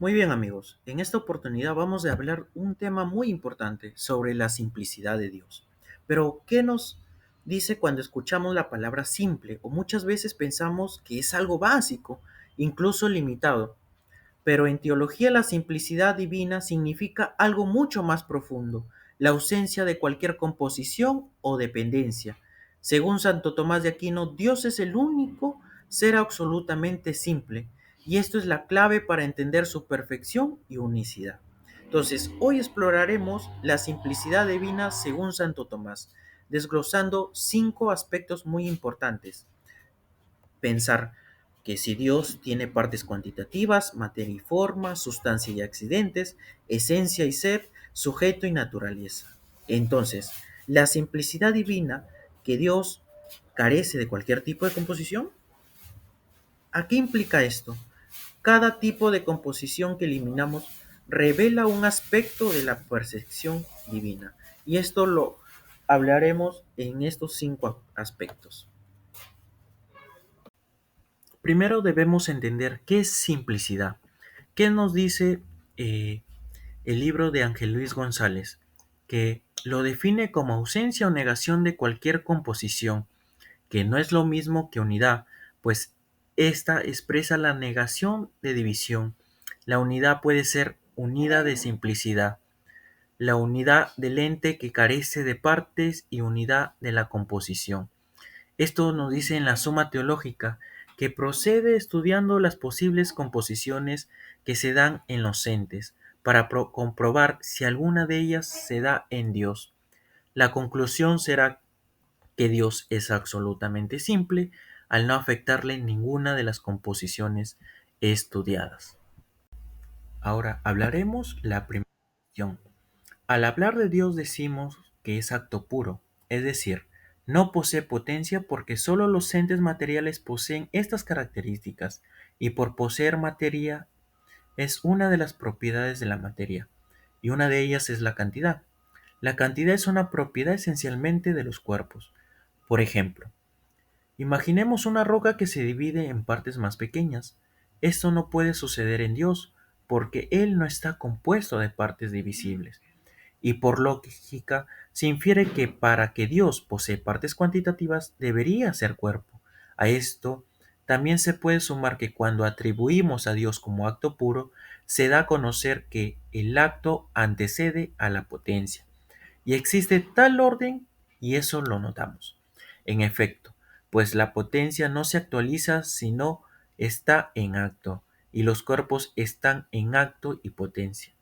Muy bien amigos, en esta oportunidad vamos a hablar un tema muy importante sobre la simplicidad de Dios. Pero, ¿qué nos dice cuando escuchamos la palabra simple? O muchas veces pensamos que es algo básico, incluso limitado. Pero en teología la simplicidad divina significa algo mucho más profundo, la ausencia de cualquier composición o dependencia. Según Santo Tomás de Aquino, Dios es el único ser absolutamente simple, y esto es la clave para entender su perfección y unicidad. Entonces, hoy exploraremos la simplicidad divina según Santo Tomás, desglosando 5 aspectos muy importantes. Pensar que si Dios tiene partes cuantitativas, materia y forma, sustancia y accidentes, esencia y ser, sujeto y naturaleza. Entonces, la simplicidad divina, que Dios carece de cualquier tipo de composición. ¿A qué implica esto? Cada tipo de composición que eliminamos revela un aspecto de la percepción divina. Y esto lo hablaremos en estos 5 aspectos. Primero debemos entender qué es simplicidad. ¿Qué nos dice eh, el libro de Ángel Luis González? Que lo define como ausencia o negación de cualquier composición, que no es lo mismo que unidad, pues esta expresa la negación de división. La unidad puede ser unida de simplicidad, la unidad del ente que carece de partes y unidad de la composición. Esto nos dice en la Suma Teológica, que procede estudiando las posibles composiciones que se dan en los entes, para comprobar si alguna de ellas se da en Dios. La conclusión será que Dios es absolutamente simple, al no afectarle ninguna de las composiciones estudiadas. Ahora hablaremos la primera cuestión. Al hablar de Dios decimos que es acto puro, es decir, no posee potencia porque solo los entes materiales poseen estas características, y por poseer materia es una de las propiedades de la materia, y una de ellas es la cantidad. La cantidad es una propiedad esencialmente de los cuerpos. Por ejemplo, imaginemos una roca que se divide en partes más pequeñas. Esto no puede suceder en Dios, porque Él no está compuesto de partes divisibles. Y por lógica, se infiere que para que Dios posee partes cuantitativas, debería ser cuerpo. A esto también se puede sumar que cuando atribuimos a Dios como acto puro, se da a conocer que el acto antecede a la potencia. Y existe tal orden, y eso lo notamos. En efecto, pues la potencia no se actualiza sino está en acto, y los cuerpos están en acto y potencia.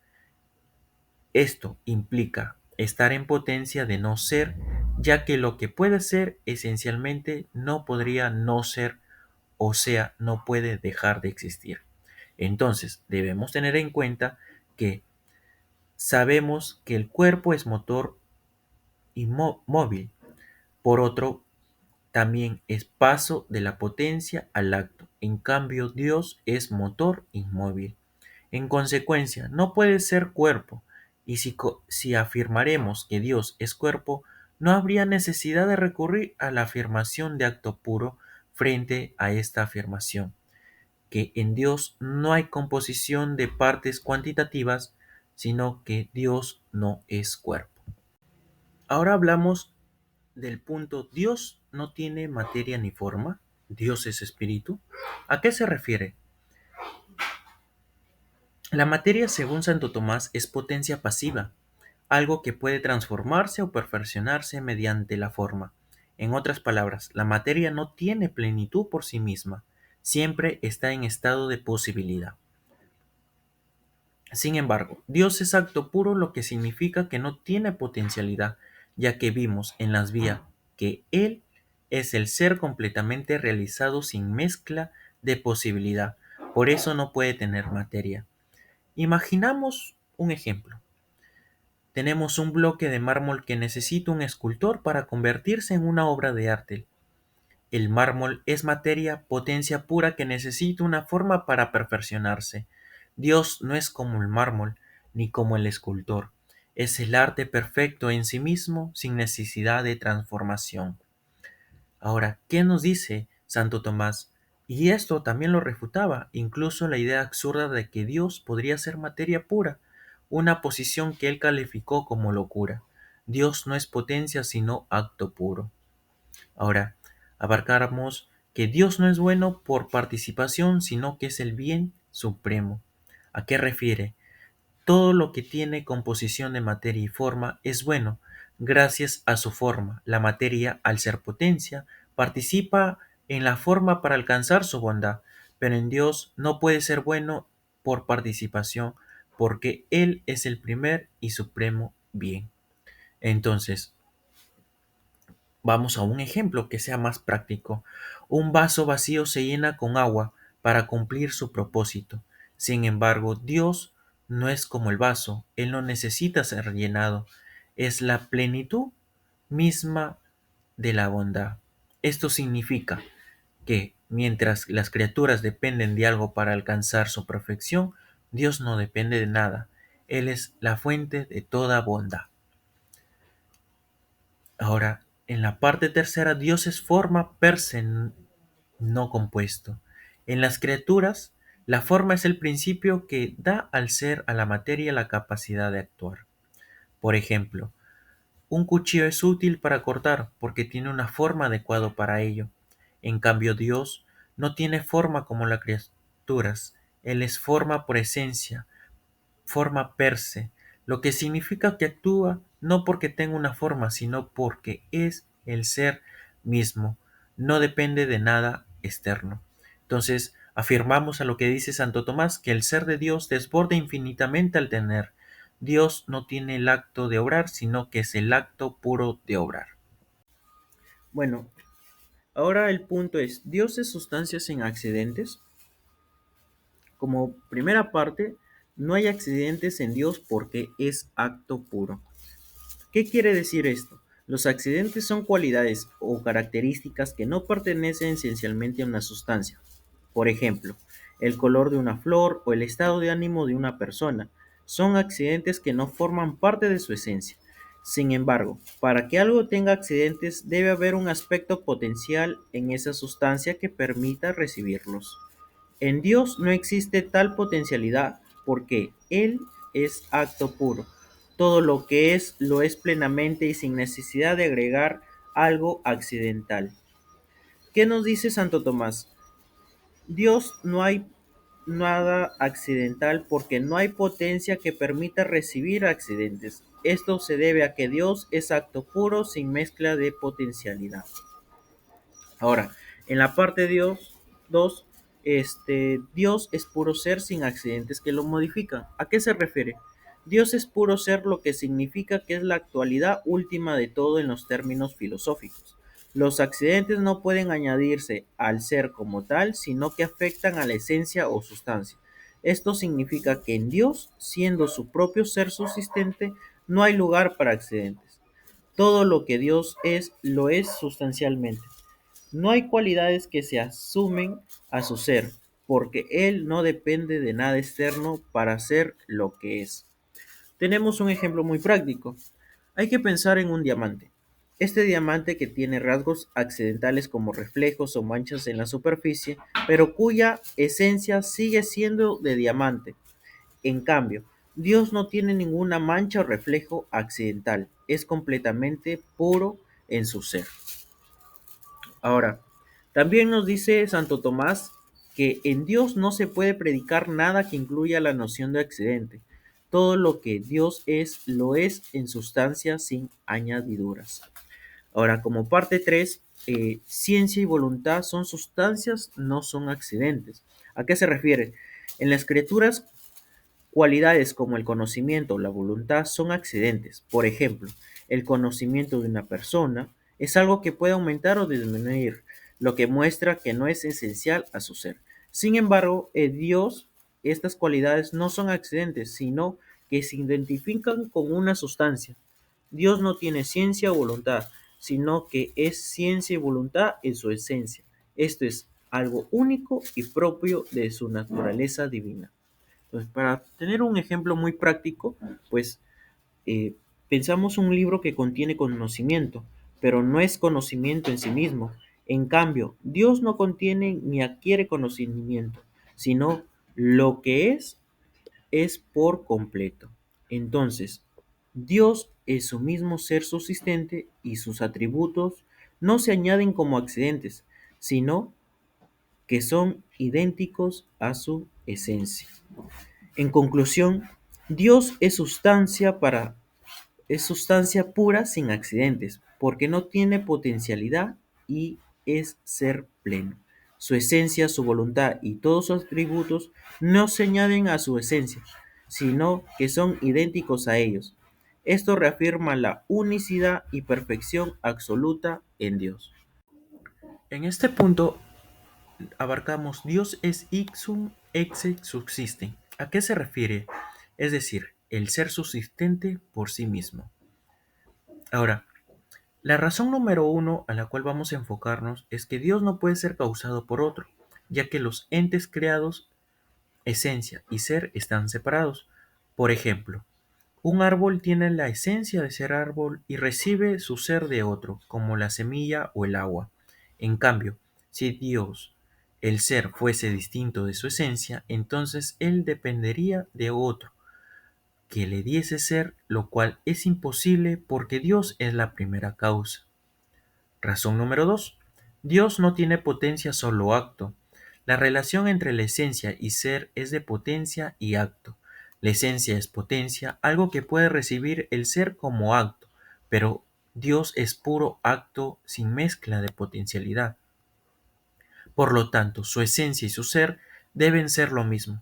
Esto implica estar en potencia de no ser, ya que lo que puede ser esencialmente no podría no ser, o sea, no puede dejar de existir. Entonces, debemos tener en cuenta que sabemos que el cuerpo es motor y móvil. Por otro, también es paso de la potencia al acto. En cambio, Dios es motor inmóvil. En consecuencia, no puede ser cuerpo, y si afirmaremos que Dios es cuerpo, no habría necesidad de recurrir a la afirmación de acto puro frente a esta afirmación, que en Dios no hay composición de partes cuantitativas, sino que Dios no es cuerpo. Ahora hablamos del punto Dios no tiene materia ni forma, Dios es espíritu. ¿A qué se refiere? La materia, según Santo Tomás, es potencia pasiva, algo que puede transformarse o perfeccionarse mediante la forma. En otras palabras, la materia no tiene plenitud por sí misma, siempre está en estado de posibilidad. Sin embargo, Dios es acto puro, lo que significa que no tiene potencialidad, ya que vimos en las vías que Él es el ser completamente realizado sin mezcla de posibilidad, por eso no puede tener materia. Imaginamos un ejemplo. Tenemos un bloque de mármol que necesita un escultor para convertirse en una obra de arte. El mármol es materia, potencia pura que necesita una forma para perfeccionarse. Dios no es como el mármol, ni como el escultor. Es el arte perfecto en sí mismo, sin necesidad de transformación. Ahora, ¿qué nos dice Santo Tomás? Y esto también lo refutaba, incluso la idea absurda de que Dios podría ser materia pura, una posición que él calificó como locura. Dios no es potencia sino acto puro. Ahora, abarcáramos que Dios no es bueno por participación, sino que es el bien supremo. ¿A qué refiere? Todo lo que tiene composición de materia y forma es bueno, gracias a su forma. La materia, al ser potencia, participa en la forma para alcanzar su bondad, pero en Dios no puede ser bueno por participación, porque Él es el primer y supremo bien. Entonces, vamos a un ejemplo que sea más práctico. Un vaso vacío se llena con agua para cumplir su propósito. Sin embargo, Dios no es como el vaso, Él no necesita ser llenado. Es la plenitud misma de la bondad. Esto significa que mientras las criaturas dependen de algo para alcanzar su perfección, Dios no depende de nada. Él es la fuente de toda bondad. Ahora, en la parte tercera, Dios es forma per se, no compuesto. En las criaturas, la forma es el principio que da al ser, a la materia, la capacidad de actuar. Por ejemplo, un cuchillo es útil para cortar porque tiene una forma adecuada para ello. En cambio, Dios no tiene forma como las criaturas. Él es forma por esencia, forma per se, lo que significa que actúa no porque tenga una forma, sino porque es el ser mismo, no depende de nada externo. Entonces, afirmamos a lo que dice Santo Tomás, que el ser de Dios desborda infinitamente al tener. Dios no tiene el acto de obrar, sino que es el acto puro de obrar. Bueno, ahora el punto es, ¿Dios es sustancia sin accidentes? Como primera parte, no hay accidentes en Dios porque es acto puro. ¿Qué quiere decir esto? Los accidentes son cualidades o características que no pertenecen esencialmente a una sustancia. Por ejemplo, el color de una flor o el estado de ánimo de una persona son accidentes que no forman parte de su esencia. Sin embargo, para que algo tenga accidentes debe haber un aspecto potencial en esa sustancia que permita recibirlos. En Dios no existe tal potencialidad porque Él es acto puro. Todo lo que es lo es plenamente y sin necesidad de agregar algo accidental. ¿Qué nos dice Santo Tomás? Dios no hay nada accidental porque no hay potencia que permita recibir accidentes. Esto se debe a que Dios es acto puro sin mezcla de potencialidad. Ahora, en la parte de Dios 2, Dios es puro ser sin accidentes que lo modifican. ¿A qué se refiere? Dios es puro ser, lo que significa que es la actualidad última de todo en los términos filosóficos. Los accidentes no pueden añadirse al ser como tal, sino que afectan a la esencia o sustancia. Esto significa que en Dios, siendo su propio ser subsistente, no hay lugar para accidentes. Todo lo que Dios es, lo es sustancialmente. No hay cualidades que se asumen a su ser, porque Él no depende de nada externo para ser lo que es. Tenemos un ejemplo muy práctico. Hay que pensar en un diamante. Este diamante que tiene rasgos accidentales como reflejos o manchas en la superficie, pero cuya esencia sigue siendo de diamante. En cambio, Dios no tiene ninguna mancha o reflejo accidental, es completamente puro en su ser. Ahora, también nos dice Santo Tomás que en Dios no se puede predicar nada que incluya la noción de accidente. Todo lo que Dios es, lo es en sustancia sin añadiduras. Ahora, como parte 3, ciencia y voluntad son sustancias, no son accidentes. ¿A qué se refiere? En las criaturas, cualidades como el conocimiento o la voluntad son accidentes. Por ejemplo, el conocimiento de una persona es algo que puede aumentar o disminuir, lo que muestra que no es esencial a su ser. Sin embargo, en Dios, estas cualidades no son accidentes, sino que se identifican con una sustancia. Dios no tiene ciencia o voluntad, sino que es ciencia y voluntad en su esencia. Esto es algo único y propio de su naturaleza divina. Entonces, para tener un ejemplo muy práctico, pues eh, pensamos un libro que contiene conocimiento, pero no es conocimiento en sí mismo. En cambio, Dios no contiene ni adquiere conocimiento, sino lo que es por completo. Entonces, Dios es su mismo ser subsistente y sus atributos no se añaden como accidentes, sino que son idénticos a su esencia. En conclusión, Dios es sustancia pura sin accidentes, porque no tiene potencialidad y es ser pleno. Su esencia, su voluntad y todos sus atributos no se añaden a su esencia, sino que son idénticos a ellos. Esto reafirma la unicidad y perfección absoluta en Dios. En este punto abarcamos Dios es ixum exe subsiste. ¿A qué se refiere? Es decir, el ser subsistente por sí mismo. Ahora, la razón número uno a la cual vamos a enfocarnos es que Dios no puede ser causado por otro, ya que los entes creados, esencia y ser, están separados. Por ejemplo, un árbol tiene la esencia de ser árbol y recibe su ser de otro, como la semilla o el agua. En cambio, si Dios, el ser, fuese distinto de su esencia, entonces él dependería de otro, que le diese ser, lo cual es imposible porque Dios es la primera causa. Razón número 2. Dios no tiene potencia solo acto. La relación entre la esencia y ser es de potencia y acto. La esencia es potencia, algo que puede recibir el ser como acto, pero Dios es puro acto sin mezcla de potencialidad. Por lo tanto, su esencia y su ser deben ser lo mismo.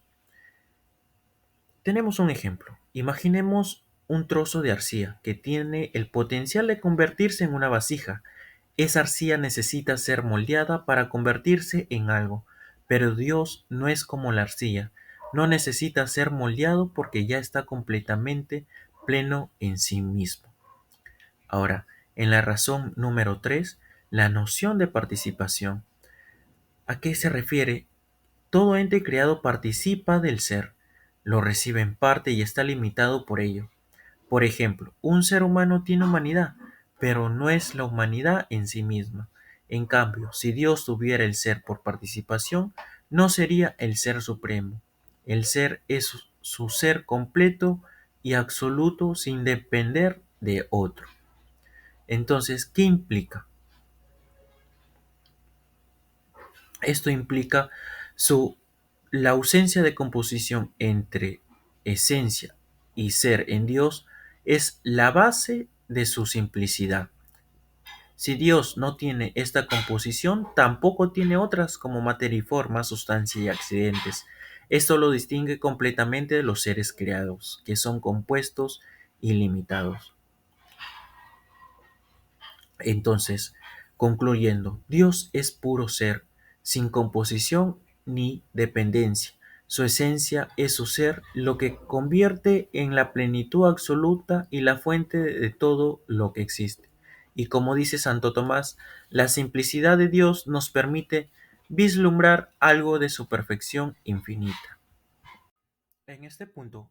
Tenemos un ejemplo. Imaginemos un trozo de arcilla que tiene el potencial de convertirse en una vasija. Esa arcilla necesita ser moldeada para convertirse en algo, pero Dios no es como la arcilla, no necesita ser moldeado porque ya está completamente pleno en sí mismo. Ahora, en la razón número 3, la noción de participación. ¿A qué se refiere? Todo ente creado participa del ser, lo recibe en parte y está limitado por ello. Por ejemplo, un ser humano tiene humanidad, pero no es la humanidad en sí misma. En cambio, si Dios tuviera el ser por participación, no sería el ser supremo. El ser es su ser completo y absoluto sin depender de otro. Entonces, ¿qué implica? Esto implica su, la ausencia de composición entre esencia y ser en Dios es la base de su simplicidad. Si Dios no tiene esta composición, tampoco tiene otras como materia y forma, sustancia y accidentes. Esto lo distingue completamente de los seres creados, que son compuestos y limitados. Entonces, concluyendo, Dios es puro ser, sin composición ni dependencia. Su esencia es su ser, lo que convierte en la plenitud absoluta y la fuente de todo lo que existe. Y como dice Santo Tomás, la simplicidad de Dios nos permite vislumbrar algo de su perfección infinita. En este punto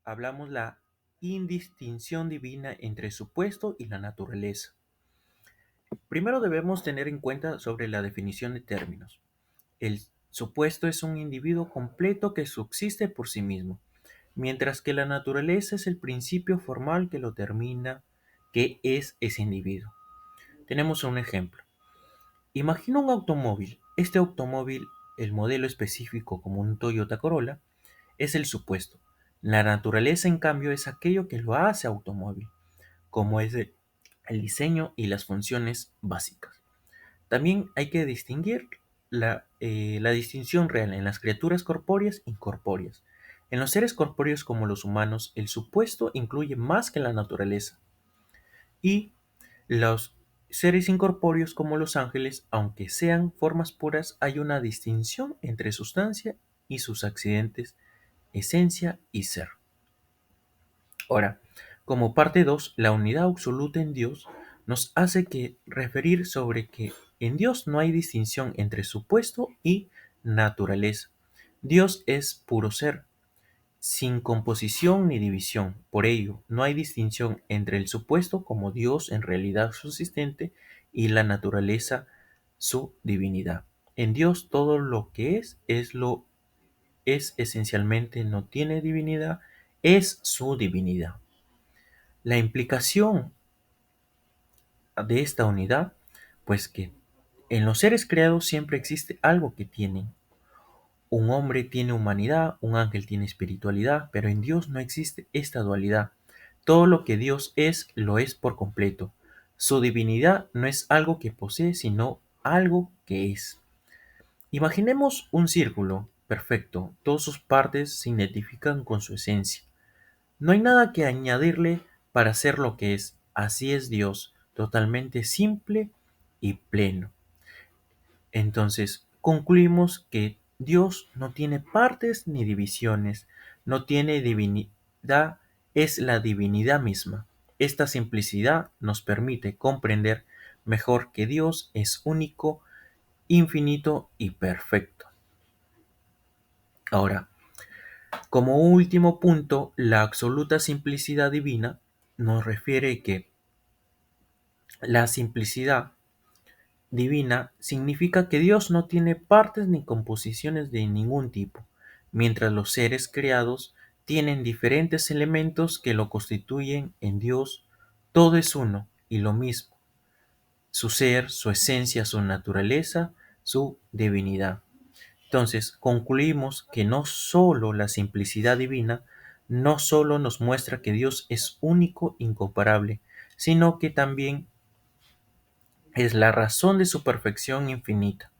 hablamos la indistinción divina entre supuesto y la naturaleza. Primero debemos tener en cuenta sobre la definición de términos. El supuesto es un individuo completo que subsiste por sí mismo, mientras que la naturaleza es el principio formal que lo determina, que es ese individuo. Tenemos un ejemplo. Imagina un automóvil. Este automóvil, el modelo específico como un Toyota Corolla, es el supuesto. La naturaleza, en cambio, es aquello que lo hace automóvil, como es el diseño y las funciones básicas. También hay que distinguir la distinción real en las criaturas corpóreas e incorpóreas. En los seres corpóreos como los humanos, el supuesto incluye más que la naturaleza. Y los seres incorpóreos como los ángeles, aunque sean formas puras, hay una distinción entre sustancia y sus accidentes, esencia y ser. Ahora, como parte 2, la unidad absoluta en Dios nos hace que referir sobre que en Dios no hay distinción entre supuesto y naturaleza. Dios es puro ser, sin composición ni división. Por ello, no hay distinción entre el supuesto como Dios en realidad subsistente y la naturaleza su divinidad. En Dios todo lo que es esencialmente no tiene divinidad, es su divinidad. La implicación de esta unidad, pues que en los seres creados siempre existe algo que tienen. Un hombre tiene humanidad, un ángel tiene espiritualidad, pero en Dios no existe esta dualidad. Todo lo que Dios es, lo es por completo. Su divinidad no es algo que posee, sino algo que es. Imaginemos un círculo perfecto, todas sus partes se identifican con su esencia. No hay nada que añadirle para ser lo que es. Así es Dios, totalmente simple y pleno. Entonces, concluimos que Dios no tiene partes ni divisiones, no tiene divinidad, es la divinidad misma. Esta simplicidad nos permite comprender mejor que Dios es único, infinito y perfecto. Ahora, como último punto, la absoluta simplicidad divina nos refiere que la simplicidad divina significa que Dios no tiene partes ni composiciones de ningún tipo, mientras los seres creados tienen diferentes elementos que lo constituyen. En Dios todo es uno y lo mismo, su ser, su esencia, su naturaleza, su divinidad. Entonces, concluimos que no solo la simplicidad divina no solo nos muestra que Dios es único, incomparable, sino que también es la razón de su perfección infinita.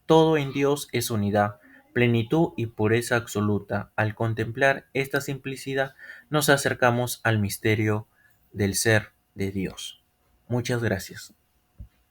Todo en Dios es unidad, plenitud y pureza absoluta. Al contemplar esta simplicidad, nos acercamos al misterio del ser de Dios. Muchas gracias.